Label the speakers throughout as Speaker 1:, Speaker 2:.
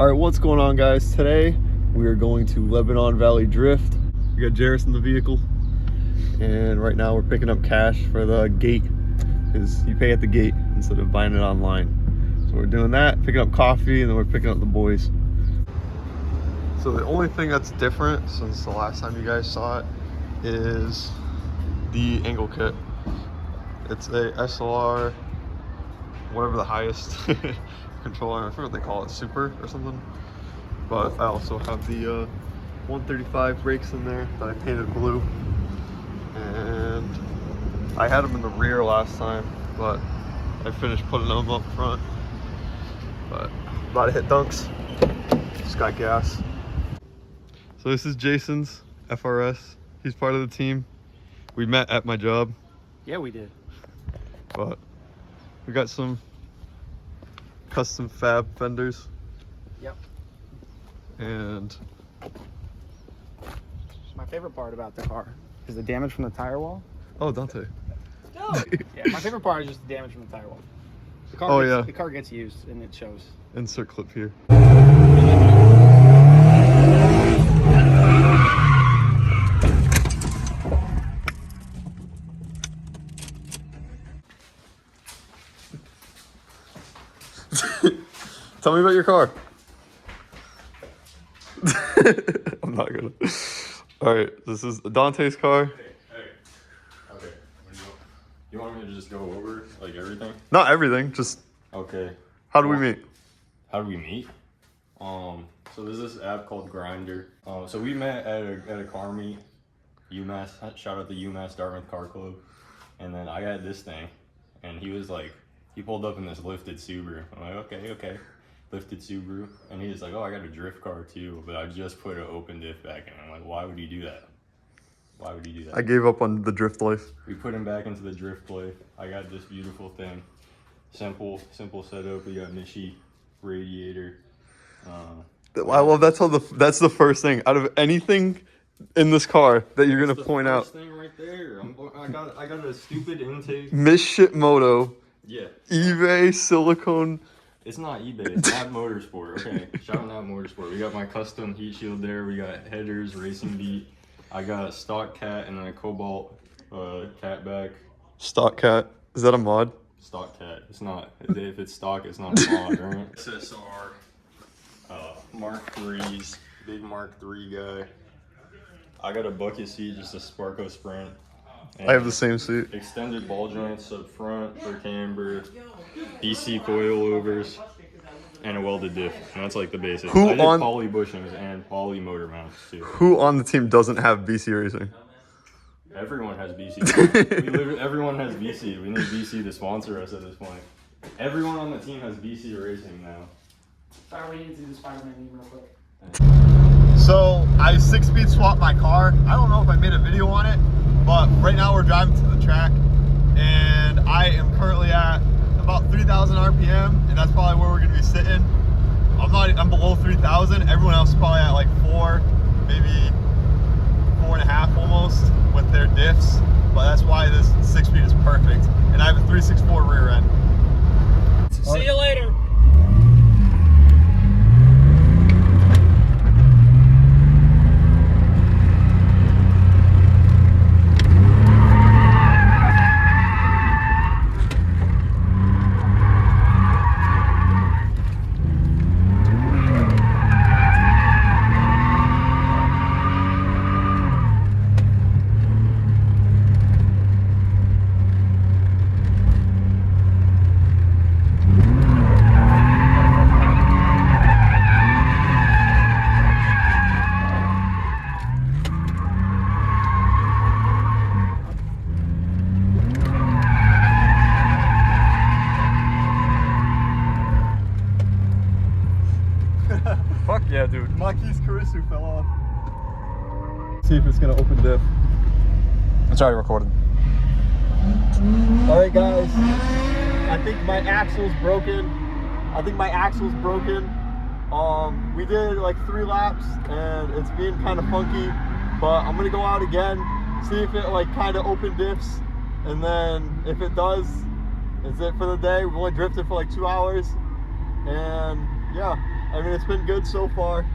Speaker 1: All right, what's going on, guys? Today we are going to Lebanon Valley Drift. We got Jairus in the vehicle, and right now we're picking up cash for the gate, because you pay at the gate instead of buying it online. So we're doing that, picking up coffee, and then we're picking up the boys. So the only thing that's different since the last time you guys saw it is the angle kit. It's a SLR, whatever the highest controller, I forget what they call it, Super or something. But I also have the 135 brakes in there that I painted blue. And I had them in the rear last time, but I finished putting them up front. But about to hit Dunks. Just got gas. So this is Jason's FRS. He's part of the team. We met at my job.
Speaker 2: Yeah, we did.
Speaker 1: But we got some custom fab fenders.
Speaker 2: Yep.
Speaker 1: And
Speaker 2: My favorite part about the car is the damage from the tire wall.
Speaker 1: oh, Dante.
Speaker 2: Yeah, my favorite part is just the damage from the tire wall. The car the car gets used and it shows.
Speaker 1: Insert clip here. Tell me about your car. I'm not gonna. All right, this is Dante's car.
Speaker 3: Okay. You want me to just go over like everything?
Speaker 1: Not everything, just
Speaker 3: Okay.
Speaker 1: how do we meet?
Speaker 3: How do we meet? So there's this app called Grindr. So we met at a car meet, UMass. Shout out to UMass Dartmouth Car Club. And then I had this thing, and he pulled up in this lifted Subaru. I'm like, okay, lifted Subaru. And he was like, oh, I got a drift car too, but I just put an open diff back in. I'm like, why would you do that? Why would you do that?
Speaker 1: I gave up on the drift life.
Speaker 3: We put him back into the drift play. I got this beautiful thing. Simple setup. We got Mishi radiator.
Speaker 1: I love that's the first thing out of anything in this car that you're gonna point out.
Speaker 3: Thing right there. I got a stupid intake.
Speaker 1: Misship Moto,
Speaker 3: Yeah.
Speaker 1: eBay silicone.
Speaker 3: It's not eBay. It's Nat Motorsport. Okay. Shout out Nat Motorsport. We got my custom heat shield there. We got headers, racing beat. I got a stock cat and then a Cobalt cat back.
Speaker 1: Stock cat. Is that a mod?
Speaker 3: Stock cat. It's not. If it's stock, it's not a mod, right? SSR. Mark 3s. Big Mark 3 guy. I got a bucket seat, just a Sparco Sprint.
Speaker 1: I have the same seat.
Speaker 3: Extended ball joints up front for camber. BC coilovers. And a welded diff. And that's like the basics. I did poly bushings and poly motor mounts too.
Speaker 1: Who on the team doesn't have BC Racing?
Speaker 3: Everyone has BC. Everyone has BC. We need BC to sponsor us at this point. Everyone on the team has BC Racing now.
Speaker 2: Sorry, we need to do the Spider-Man meme real quick.
Speaker 1: So I 6-speed swapped my car. I don't know if I made a video on it, but right now we're driving to the track, and I am currently at about 3,000 RPM, and that's probably where we're gonna be sitting. I'm below 3,000. Everyone else is probably at like 4, maybe 4.5 almost with their diffs, but that's why this 6-speed is perfect. And I have a 364 rear end.
Speaker 2: See you later.
Speaker 1: Fuck yeah, dude. Maki's Karisu fell off. See if it's gonna open diff.
Speaker 2: It's already recorded.
Speaker 1: Alright guys, I think my axle's broken. We did like 3 laps and it's being kind of funky, but I'm gonna go out again, see if it like kind of open diffs, and then if it does, it's it for the day. We've only drifted for like 2 hours, and yeah, I mean, it's been good so far.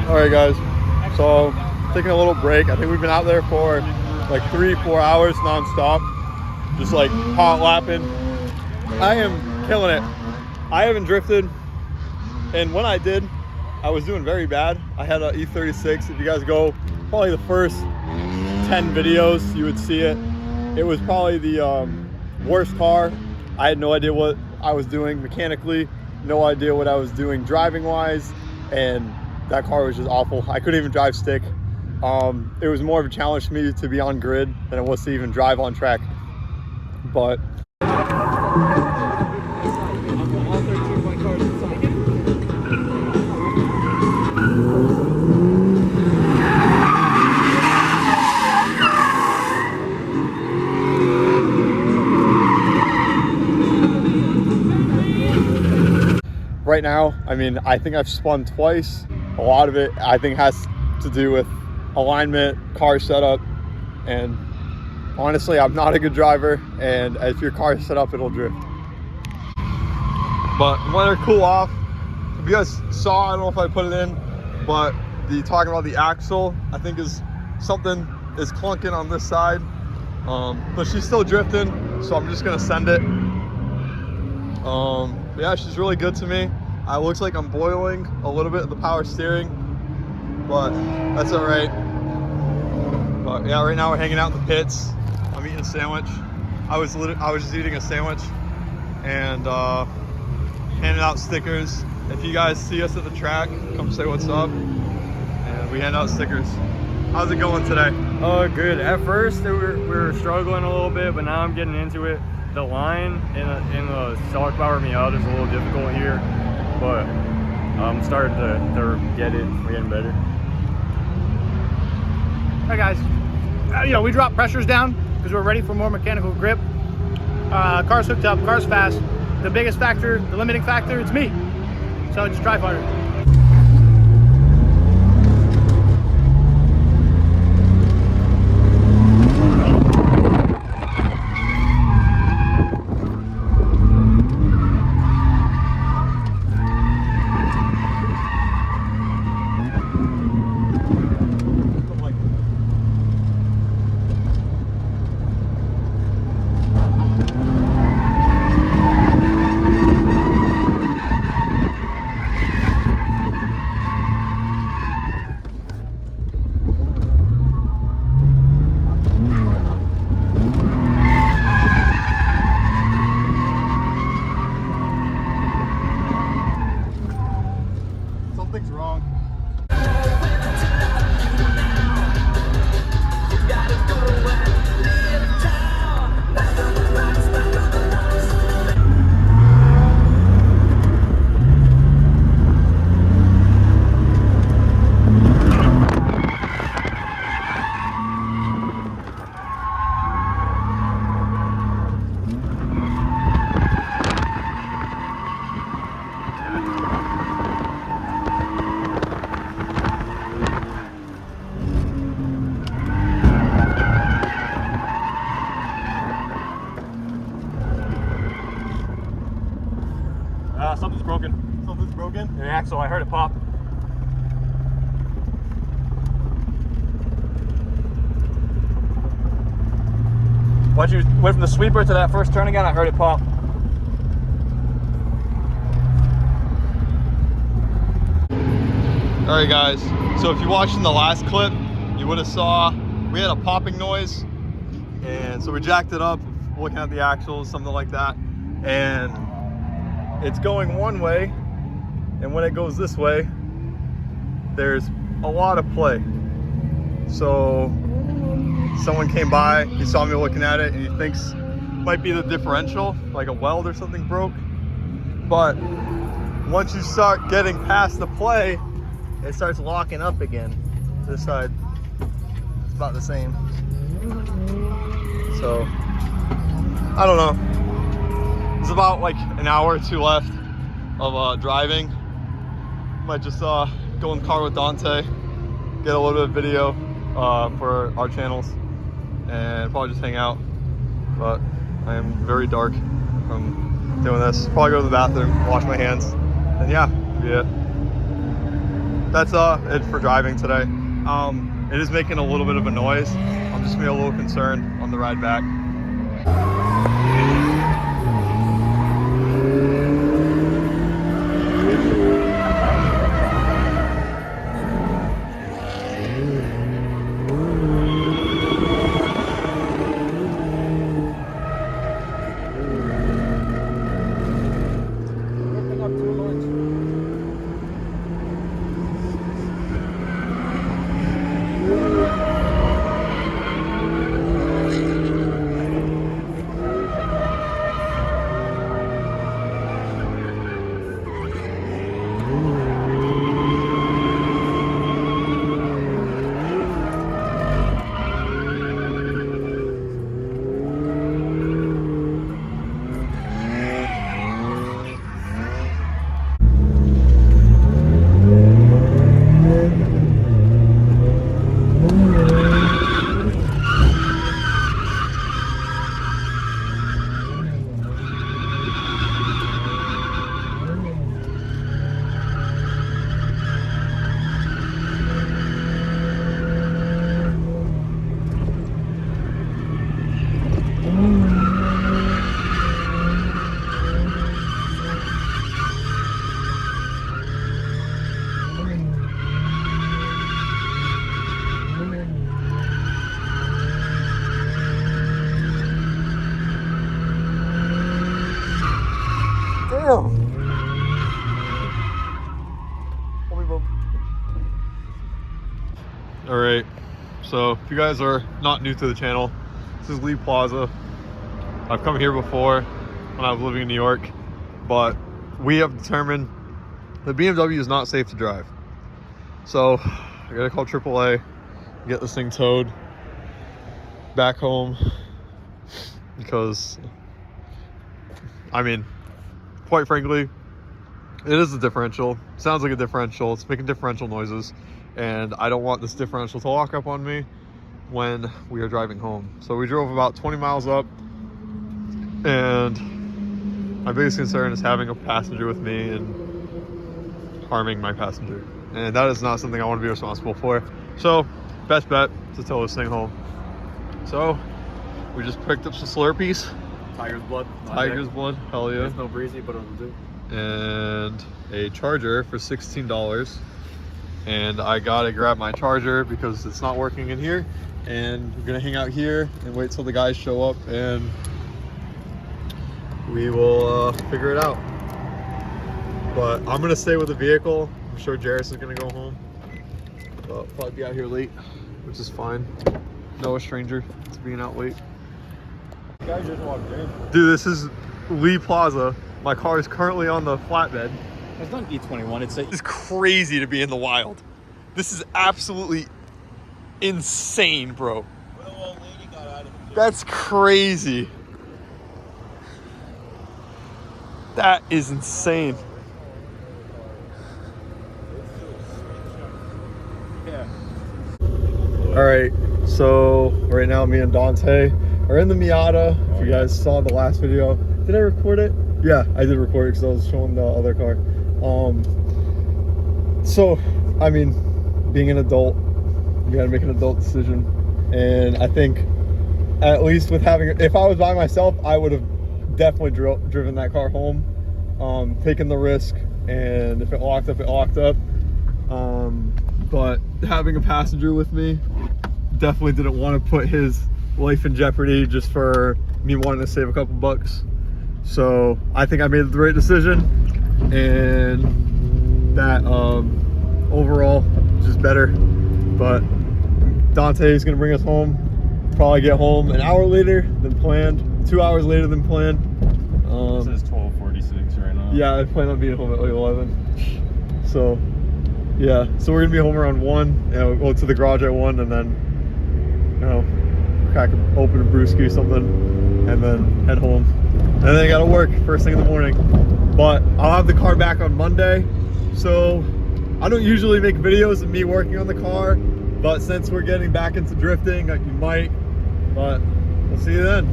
Speaker 1: All right, guys. So taking a little break. I think we've been out there for like 3-4 hours nonstop, just like hot lapping. I am killing it. I haven't drifted, and when I did, I was doing very bad. I had an E36. If you guys go probably the first 10 videos, you would see it. It was probably the worst car. I had no idea what I was doing mechanically, no idea what I was doing driving wise, and that car was just awful. I couldn't even drive stick. It was more of a challenge for me to be on grid than it was to even drive on track. But right now, I mean, I think I've spun twice. A lot of it, I think, has to do with alignment, car setup, and honestly, I'm not a good driver, and if your car is set up, it'll drift. But let her cool off. If you guys saw, I don't know if I put it in, but talking about the axle, I think something is clunking on this side, but she's still drifting, so I'm just gonna send it. Yeah, she's really good to me. It looks like I'm boiling a little bit of the power steering, but that's all right. But yeah, right now we're hanging out in the pits. I'm eating a sandwich. I was just eating a sandwich and handing out stickers. If you guys see us at the track, come say what's up. And we hand out stickers. How's it going today?
Speaker 4: Oh, good. At first, we were struggling a little bit, but now I'm getting into it. The line in the stock power Miata is a little difficult here, but I'm starting to get it. We're getting better.
Speaker 2: Hey guys, we dropped pressures down because we're ready for more mechanical grip. Car's hooked up, car's fast. The biggest factor, the limiting factor, it's me. So just drive harder.
Speaker 1: Something's wrong.
Speaker 4: Something's broken.
Speaker 1: Something's broken?
Speaker 4: An axle, I heard it pop. Once you went from the sweeper to that first turn again, I heard it pop.
Speaker 1: All right, guys. So if you watched in the last clip, you would have saw we had a popping noise, and so we jacked it up, looking at the axles, something like that, and it's going one way, and when it goes this way, there's a lot of play. So someone came by, he saw me looking at it, and he thinks might be the differential, like a weld or something broke. But once you start getting past the play, it starts locking up again. This side, it's about the same. So, I don't know. It's about like an hour or two left of driving. Might just go in the car with Dante, get a little bit of video for our channels, and probably just hang out. But I am very dark from doing this. Probably go to the bathroom, wash my hands, and yeah, that's it for driving today. It is making a little bit of a noise. I'm just gonna be a little concerned on the ride back. All right, so if you guys are not new to the channel, this is Lee Plaza. I've come here before when I was living in New York, but we have determined the BMW is not safe to drive. So I gotta call AAA, get this thing towed back home, because I mean, quite frankly, it is a differential. Sounds like a differential. It's making differential noises, and I don't want this differential to lock up on me when we are driving home. So we drove about 20 miles up, and my biggest concern is having a passenger with me and harming my passenger. And that is not something I want to be responsible for. So best bet to tow this thing home. So we just picked up some Slurpees.
Speaker 4: Tiger's blood.
Speaker 1: Tiger's blood, hell yeah.
Speaker 4: It's no breezy, but it'll do.
Speaker 1: And a charger for $16. And I gotta grab my charger because it's not working in here. And we're gonna hang out here and wait till the guys show up, and we will figure it out. But I'm gonna stay with the vehicle. I'm sure Jairus is gonna go home. But probably be out here late, which is fine. No stranger to being out late.
Speaker 4: The guy just walked in.
Speaker 1: Dude, this is Lee Plaza. My car is currently on the flatbed.
Speaker 4: It's not E21.
Speaker 1: It's crazy to be in the wild. This is absolutely insane, bro. That's crazy. That is insane.
Speaker 4: Yeah.
Speaker 1: All right, so right now me and Dante are in the Miata. If you guys saw the last video, did I record it? Yeah, I did record it because I was showing the other car. So, I mean, being an adult, you gotta make an adult decision. And I think, at least with having, if I was by myself, I would have definitely driven that car home, taken the risk, and if it locked up, it locked up. But having a passenger with me, definitely didn't want to put his life in jeopardy just for me wanting to save a couple bucks. So I think I made the right decision, and that overall just better. But Dante is gonna bring us home. Probably get home an hour later than planned, 2 hours later than planned.
Speaker 3: It says 12:46 right now.
Speaker 1: Yeah, I plan on being home at like 11. So yeah, so we're gonna be home around 1. We'll go to the garage at 1, and then crack open a brewski or something, and then head home. And then I gotta work first thing in the morning. But I'll have the car back on Monday. So I don't usually make videos of me working on the car, but since we're getting back into drifting, you might. But we'll see you then.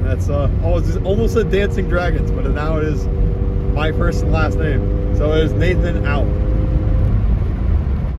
Speaker 1: That's almost said Dancing Dragons, but now it is my first and last name. So it is Nathan out.